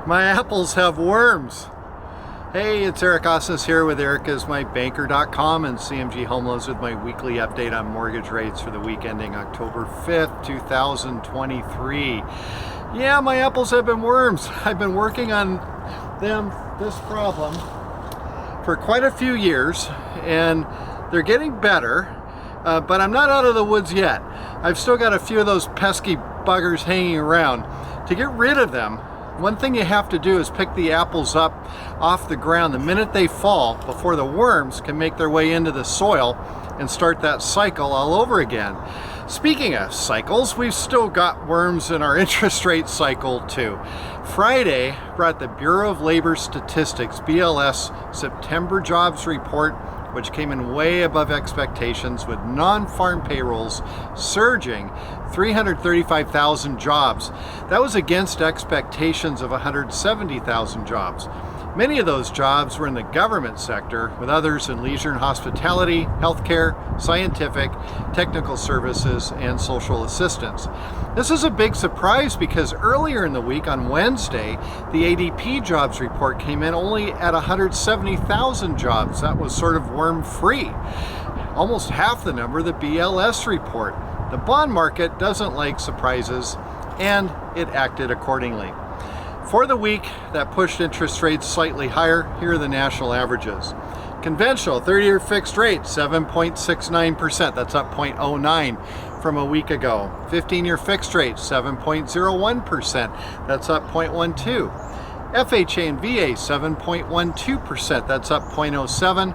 My apples have worms. Hey, it's Eric Osnes here with ericismybanker.com and CMG Home Loans with my weekly update on mortgage rates for the week ending October 5th, 2023. Yeah, my apples have been worms. I've been working on this problem for quite a few years, and they're getting better, but I'm not out of the woods yet. I've still got a few of those pesky buggers hanging around. To get rid of them, one thing you have to do is pick the apples up off the ground the minute they fall before the worms can make their way into the soil and start that cycle all over again. Speaking of cycles, we've still got worms in our interest rate cycle too. Friday brought the Bureau of Labor Statistics, BLS, September jobs report, which came in way above expectations, with non-farm payrolls surging 335,000 jobs. That was against expectations of 170,000 jobs. Many of those jobs were in the government sector, with others in leisure and hospitality, healthcare, scientific, technical services, and social assistance. This is a big surprise because earlier in the week, on Wednesday, the ADP jobs report came in only at 170,000 jobs. That was sort of worm-free, almost half the number of the BLS report. The bond market doesn't like surprises, and it acted accordingly. For the week, that pushed interest rates slightly higher. Here are the national averages. Conventional 30-year fixed rate, 7.69%. That's up 0.09 from a week ago. 15-year fixed rate, 7.01%. That's up 0.12. FHA and VA, 7.12%. That's up 0.07.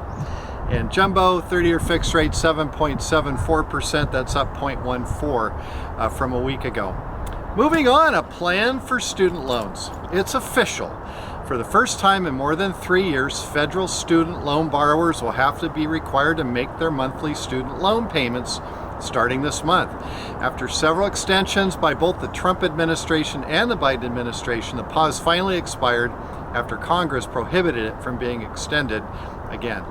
And jumbo 30-year fixed rate, 7.74%. That's up 0.14 from a week ago. Moving on, a plan for student loans. It's official. For the first time in more than 3 years, federal student loan borrowers will have to be required to make their monthly student loan payments starting this month. After several extensions by both the Trump administration and the Biden administration, the pause finally expired after Congress prohibited it from being extended again.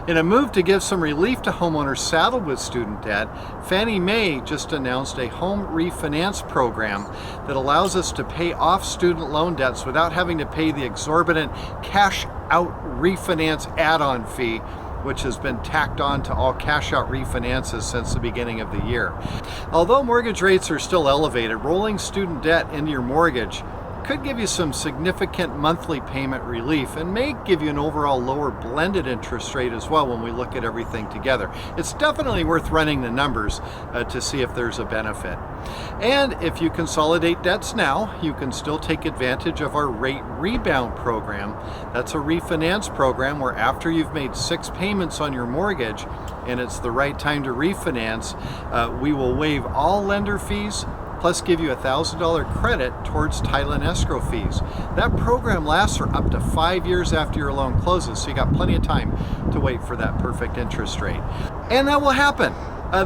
In a move to give some relief to homeowners saddled with student debt, Fannie Mae just announced a home refinance program that allows us to pay off student loan debts without having to pay the exorbitant cash-out refinance add-on fee, which has been tacked on to all cash-out refinances since the beginning of the year. Although mortgage rates are still elevated, rolling student debt into your mortgage could give you some significant monthly payment relief and may give you an overall lower blended interest rate as well when we look at everything together. It's definitely worth running the numbers to see if there's a benefit. And if you consolidate debts now, you can still take advantage of our rate rebound program. That's a refinance program where after you've made 6 payments on your mortgage and it's the right time to refinance, we will waive all lender fees, plus give you a $1,000 credit towards title and escrow fees. That program lasts for up to 5 years after your loan closes, so you got plenty of time to wait for that perfect interest rate. And that will happen.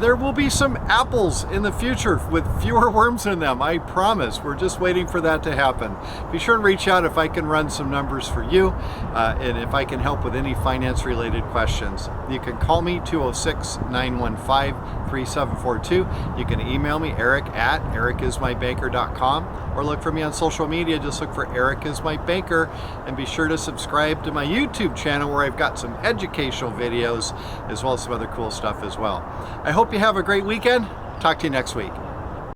There will be some apples in the future with fewer worms in them, I promise. We're just waiting for that to happen. Be sure and reach out if I can run some numbers for you, and if I can help with any finance-related questions. You can call me, 206-915-3742. You can email me, eric@ericismybanker.com, or look for me on social media. Just look for Eric is my banker, and be sure to subscribe to my YouTube channel where I've got some educational videos as well as some other cool stuff as well. I hope you have a great weekend. Talk to you next week.